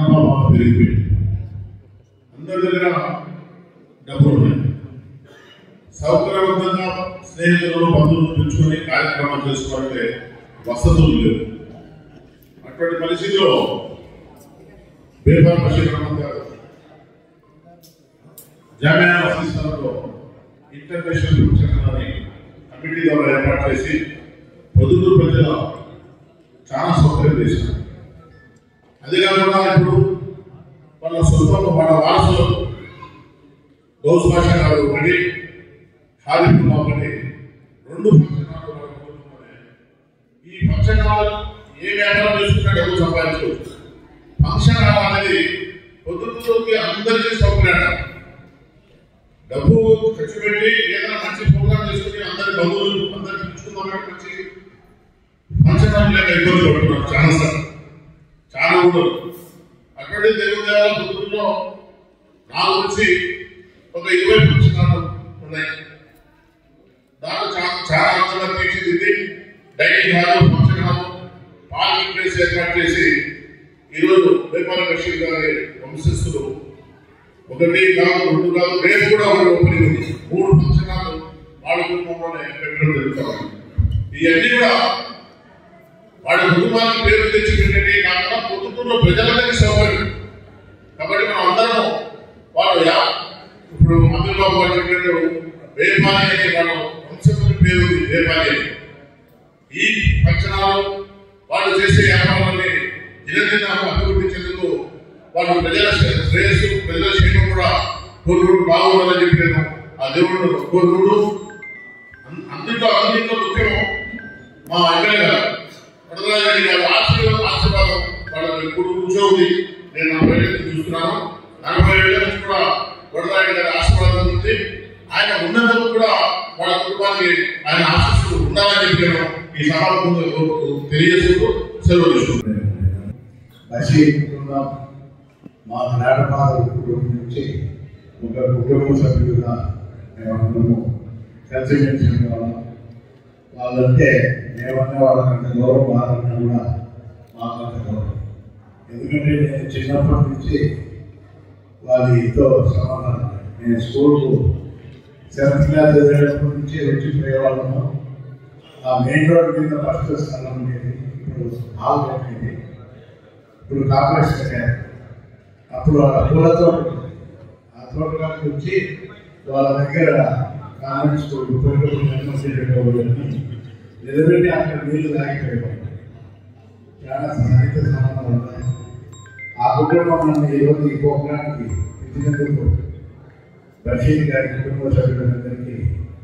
జనాభా బాగా పెరిగిపోయింది. అందరి దగ్గర డబ్బులు ఉన్నాయి. సౌకర్యవంతంగా స్నేహితులను బంధువులను పెంచుకొని కార్యక్రమాలు చేసుకోవాలంటే వసతులు లేవు. అటువంటి పరిస్థితిలో బేఫార్ బషీర్ అహ్మద్ గారు జామియా మసీదులో ఇంటర్నేషనల్ ఫంక్షన్ అని కమిటీ ద్వారా ఏర్పాటు చేసి పొద్దుటూరు ప్రజల చాలా సౌకర్యం చేశారు. అది కాకుండా ఇప్పుడు వాళ్ళ సొంతం వాళ్ళ వారసులు గౌస్ భాష గారు ఒకటి, హారిఫుల్లా ఒకటి, 2 ఫంక్షన్ హాల్. ఈ ఫంక్షన్ హాల్ ఏ వ్యాపారం చేసుకున్నా డబ్బు సంపాదించుకోవచ్చు. ఫంక్షన్ హాల్ అనేది పొద్దుటూరుకి అందరికీ సౌకర్యం. డబ్బు ఖర్చు పెట్టి ఏదైనా మంచి ప్రోగ్రామ్ చేసుకుని అందరి బంధువులు అందరికి పిలుచుకుందామంటే మంచి ఫంక్షన్ హాల్ లేక ఇబ్బంది పడుతున్నారు చాలా ఊళ్ళో. అక్కడి దేవుని దేవాల పొద్దుల్లో నాకు వచ్చి ఒక 20 ఫంక్షన్ హాల్ ఉన్నాయి. దాంట్లో చాలా అందంగా తీర్చిదిద్ది dining hall, function hall, parking place ఏర్పాటు చేసి ఈరోజు బేఫార్ బషీర్ గారి వంశస్థులు 1 కాదు 2 కాదు రేపు కూడా ఒకటి ఓపెనింగ్ ఉంది. 3 ఫంక్షన్ హాల్ వాళ్ళ కుటుంబంలోనే పెట్టడం జరుగుతుంది. ఇవన్నీ కూడా వాళ్ళ కుటుంబానికి పేరు తెచ్చి పెట్టండి కాకుండా పొద్దుటూరులో ప్రజలందరికీ సౌకర్యం. కాబట్టి మనం అందరం వాళ్ళు ఇప్పుడు అబ్దుల్బాబు గారు చెప్పినట్టు బేఫారి అని వాళ్ళ వంశస్థుల పేరు ఉంది బేఫారి అని. ఈ ఫంక్షన్ హాల్ వాళ్ళు చేసే వ్యాపారాన్ని దినదిన అభివృద్ధి చెందుతూ వాళ్ళు ప్రజల శ్రేయస్సు ప్రజల క్షేమం కూడా కోరుకుంటూ బాగుండాలని చెప్పి నేను ఆ దేవుడు కోరుకుంటూ అన్నింటిలో ముఖ్యం మా ఎమ్మెల్యే గారు వరదరాజరెడ్డి గారు ఆశీర్వాదం వాళ్ళకి ఇప్పుడు కూర్చోంది. నేను 40 ఏళ్ళ నుంచి చూస్తున్నాను. 40 ఏళ్ళ నుంచి కూడా వరదరాజరెడ్డి గారి ఆశీర్వాదం ఉంది. ఆయన ఉన్నందుకు కూడా వాళ్ళ కుటుంబానికి ఆయన ఆశీస్సులు ఉండాలని చెప్పి నేను ఈ సభకు తెలియజేస్తూ సెలవు తీసుకుంటున్నాను. బషీర్ కుటుంబం మా నాటపాల కుటుంబం నుంచి ఒక కుటుంబ సభ్యులుగా మేమందరము కలిసిమెలిసి వాళ్ళం. వాళ్ళంటే మేమన్నా వాళ్ళకంత గౌరవం, వాళ్ళన్నా కూడా మాకంత గౌరవం. ఎందుకంటే నేను చిన్నప్పటి నుంచి వాళ్ళతో సంబంధం. నేను స్కూల్కు 7th క్లాస్ చదివేటప్పటి నుంచి వచ్చిపోయేవాళ్ళము. ఆ మెయిన్ రోడ్ మీద ఫస్ట్ స్థలం ఉండేది. ఇప్పుడు హాల్ కట్టేది. ఇప్పుడు కాంగ్రెస్ కట్టారు. అప్పుడు ఆ పూల తోట, ఆ తోటకి వచ్చి వాళ్ళ దగ్గర కాన్వెంట్ స్కూల్ నిలబెట్టి అక్కడ నీళ్లు తాగిపోయేవాళ్ళు. చాలా సన్నిహిత సంబంధాలు ఉన్నాయి. ఆ కుటుంబం నన్ను ఈరోజు ఈ ప్రోగ్రాంకి ఇచ్చినందుకు బషీర్ గారి కుటుంబ సభ్యులందరికీ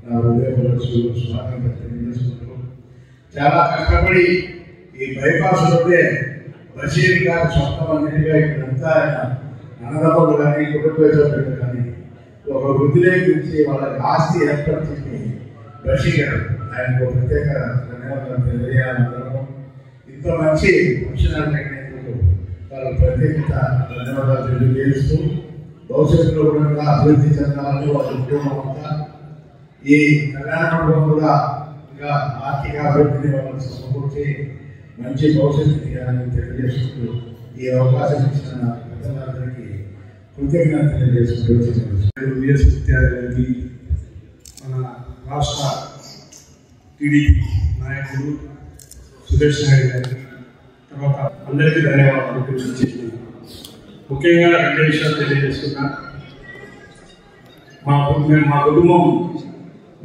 నా హృదయపూర్వక స్వాగతం తెలియజేసుకుంటూ, చాలా కష్టపడి ఈ బైపాస్లోనే బషీర్ గారి సొంతం అన్నిటిగా ఇక్కడంతా ఆయన అన్నదమ్ములు కానీ కుటుంబ సభ్యులు కానీ ఒక వృద్ధిలోకి వాళ్ళకి ఆస్తి ఏర్పరిచింది బషీర్ గారు. ఆయనకు ప్రత్యేక ధన్యవాదాలు తెలియజేయాలనుకున్నాము. ఇంత మంచి ఫంక్షన్ పెట్టినందుకు వాళ్ళకి ప్రత్యేకత ధన్యవాదాలు తెలియజేస్తూ, భవిష్యత్తులో కూడా అభివృద్ధి చెందాలని వాళ్ళ కుటుంబం అంతా ఈ కళ్యాణ మండపం కూడా ఇంకా ఆర్థిక అభివృద్ధిని వాళ్ళకి సమకూర్చి మంచి భవిష్యత్తు తీయాలని తెలియజేసుకుంటూ ఈ అవకాశం ఇచ్చిన పెద్దలందరికీ కృతజ్ఞత తెలియజేసుకుంటూ విఎస్ గారికి, మన రాష్ట్ర టీడీపీ నాయకుడు సురేష్ నాయుడు గారికి, తర్వాత అందరికీ ధన్యవాదాలు తెలియజేసింది. ముఖ్యంగా 2 విషయాలు తెలియజేస్తున్నా. మా కుటుంబం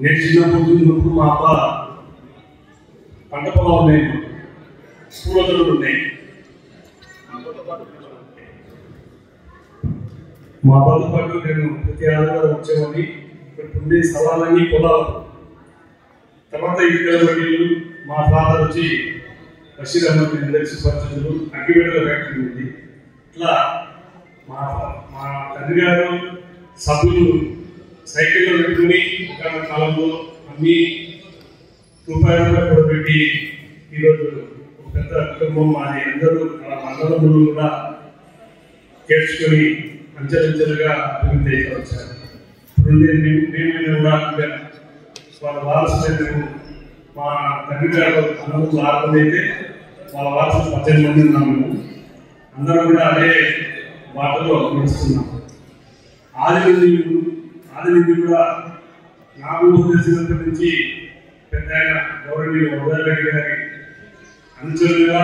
నేను చిన్నప్పుడు మా అబ్బ పంట పొలాలు ఉన్నాయి, పూలతలు ఉన్నాయి. మా అబ్బతో పాటు నేను ప్రతి ఆదివారం వచ్చేవాడిని. ఇక్కడ ఉండే స్థలాలన్నీ పొలాలు. తర్వాత ఇక్కడ వడ్డీలు మా ఫాదర్ వచ్చి బషీర్ అహ్మద్ ఇండస్ట్రీ పరిస్థితులు అగ్గిపెట్టెల ఫ్యాక్టరీ ఉంది. ఇట్లా మా తండ్రి గారు సభ్యులు సైకిల్లో పెట్టుకుని ఒక కాలంలో అన్ని రూపాయలు పెట్టి ఈరోజు ఒక పెద్ద కుటుంబం మాది. అందరూ మండలంలో కూడా చేర్చుకొని అంచెలంచెలుగా అభివృద్ధి అయితే వచ్చారు. ఇప్పుడు మేము కూడా వాళ్ళ వారసులు మా తండ్రి గారు అన్నదమ్ములు 6 మంది అయితే వాళ్ళ వారసులు 18 మంది ఉన్నాము. అందరం కూడా అదే బాటలో నడుస్తున్నాం. ఆది నుండి కూడా నాకు తెలిసినప్పటి నుంచి పెద్ద ఆయన గౌరవనీయులు ఉదయరెడ్డి గారి అనుచరులుగా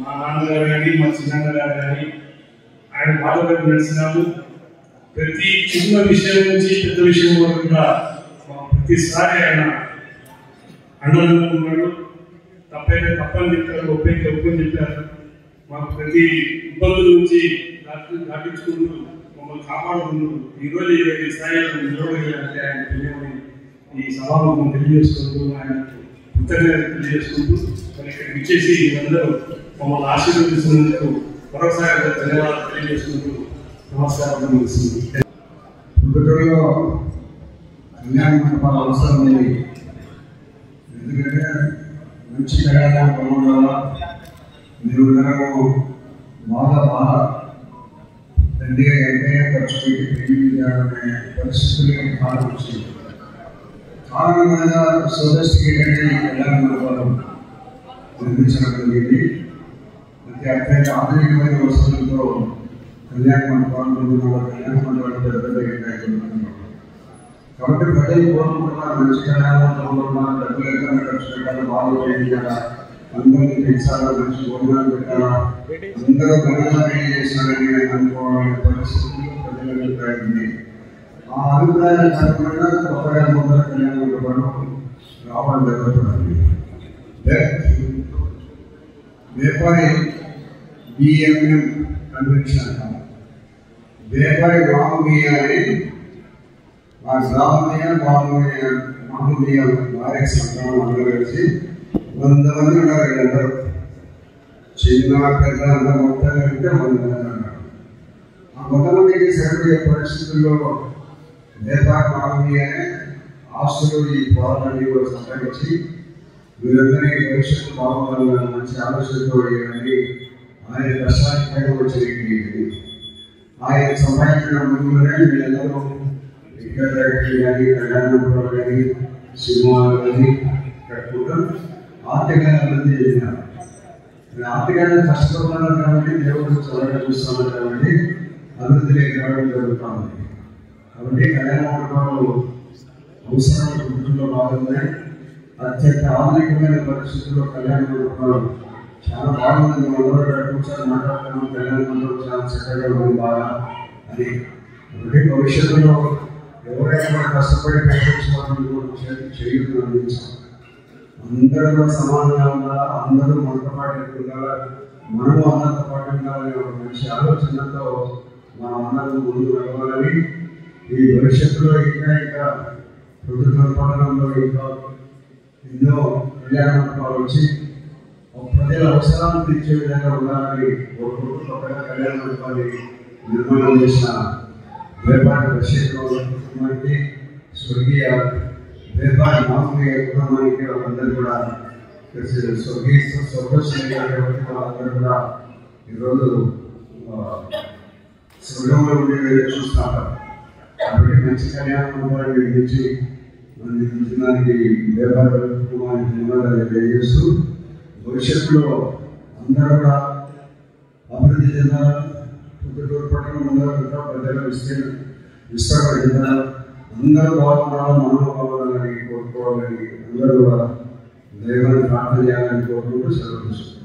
మా నాన్నగారు కానీ మా చిన్నగారు కానీ ఆయన బాటలో నడిచినాము. ప్రతి చిన్న విషయం నుంచి పెద్ద విషయం వరకు కూడా ప్రతిసారి ఆయన అండగా ఉన్నాడు. తప్పైతే తప్పని చెప్పారు, ఒప్పైతే ఒప్పని చెప్పారు. మాకు ప్రతి ఇబ్బందుల నుంచి దాటించుకుంటూ మమ్మల్ని కాపాడుకుంటూ ఈరోజు ఈ స్థాయిలో నిలబడాలంటే ఆయన తెలియని ఈ సభాముఖం తెలియజేసుకుంటూ ఆయన కృతజ్ఞత తెలియజేసుకుంటూ మరి ఇక్కడికి ఇచ్చేసి అందరూ మమ్మల్ని ఆశీర్వదిస్తున్నందుకు మరొకసారి ధన్యవాదాలు తెలియజేసుకుంటూ నమస్కారం ముగిస్తుంది. పుట్టుకలో కళ్యాణ మండపాల అవసరం లేదు. ఎందుకంటే మంచి కళ్యాణ మండపం వల్ల మీరు బాగా దండిగా ఎంతైనా ఖర్చు పెట్టి పెళ్లి చేయాలనే పరిస్థితులకి కారణం వచ్చింది. కారణంగా సోదస్టికేటెడ్ కళ్యాణ మండపాలు నిర్మించడం జరిగింది. అత్యంత ఆధునికమైన వసతులతో కళ్యాణ మండపాలు కళ్యాణ మండపాలు పెద్దగా కాబట్టి ప్రజలు కోరుకుంటున్నారు మంచి కళ్యాణం డబ్బులు ఎంత ఖర్చు పెట్టాలి, బాగా చేయాలా, అందరినీ పెంచాలా, మంచి భోజనాలు పెట్టాలా, అందరూ ఘనంగా పెళ్లి చేశారని అనుకోవాలనే పరిస్థితుల్లో ప్రజల అభిప్రాయం ఉంది. ఆ అభిప్రాయాలు కాకుండా కొత్తగా మొదల కళ్యాణ మండపాలు రావడం జరుగుతుంది. వ్యాపారి బిఎంఎం కన్వెన్షన్ వ్యాపారి రామయ్య అని ఆ రామయ్య మామూలు భార్య సంతానం అందరూ కలిసి 100 మంది ఉన్నారు. వీళ్ళందరూ చిన్న పెద్ద అంతా మొత్తం కలిపితే 100 మంది ఉన్నారు. ఆ 100 మందికి సరిపోయే పరిస్థితుల్లో వ్యాపారి రామయ్య ఆస్తులు ఈ పొలాలన్నీ కూడా సంపాదించి వీరందరికీ భవిష్యత్తు బాగుండాలని మంచి ఆలోచనతో ఆయన కష్టానికి పైన వచ్చేది. ఆయన సంపాదించిన ముందులోనే వీళ్ళందరూ ఇక్కడ కానీ కళ్యాణంలో కానీ సినిమాలు కానీ కట్టుకుంటూ ఆర్థికంగా అభివృద్ధి చేసినారు. ఆర్థికంగా కష్టపడుతున్నారు కాబట్టి దేవుడు చల్లగా చూస్తున్నారు కాబట్టి అభివృద్ధి లేకపోవడం జరుగుతూ ఉంది. కాబట్టి కళ్యాణ మండపాలు అవసరాలు కుటుంబంలో బాగున్నాయి. అత్యంత ఆధునికమైన పరిస్థితుల్లో కళ్యాణ మండపాలు చాలా బాగుంది. మనం కూర్చొని మాట్లాడుతున్నాం, కళ్యాణ మండపం చాలా చక్కగా ఉంది బాగా అని. అంటే భవిష్యత్తులో ఎవరైనా కష్టపడి ప్రయత్నించడం చేయడం అందించాం. అందరూ కూడా సమానంగా ఉండాలా, అందరూ మనతో పాటు ఉండాలా, మనము అందరితో పాటు ఉండాలని ఒక మంచి ఆలోచనతో మనం అందరం ముందుకు వెళ్ళాలని, ఈ భవిష్యత్తులో ఇంకా ప్రభుత్వ పట్టణంలో ఇంకా ఎన్నో కళ్యాణ మండపాలు వచ్చి ప్రజల అవసరాలను తీర్చే విధంగా ఉండాలని కోరుకుంటూ కొత్తగా కళ్యాణ మండపాన్ని నిర్మాణం చేసిన వ్యాపారి కుటుంబానికి, స్వర్గీయ వ్యాపారి మామూలు కుటుంబానికి వాళ్ళందరూ కూడా స్వర్గశ్రీ వాళ్ళందరూ కూడా ఈరోజు స్వర్గంలో ఉండే చూస్తున్నారు. కాబట్టి మంచి కళ్యాణ మండపాన్ని నిర్మించి దానికి వ్యాపార కుటుంబానికి ధన్యవాదాలు తెలియజేస్తూ భవిష్యత్తులో అందరూ కూడా అభివృద్ధి చెందాలి. పుట్టూరు పట్టణం ముందర ప్రజలు విస్తరణ చెందాలి. అందరూ బాగుండాలి, మనం బాగుండాలని కోరుకోవాలని అందరూ కూడా దైవాన్ని ప్రార్థన చేయాలని కోరుకుంటూ సెలవు తీసుకుంటారు.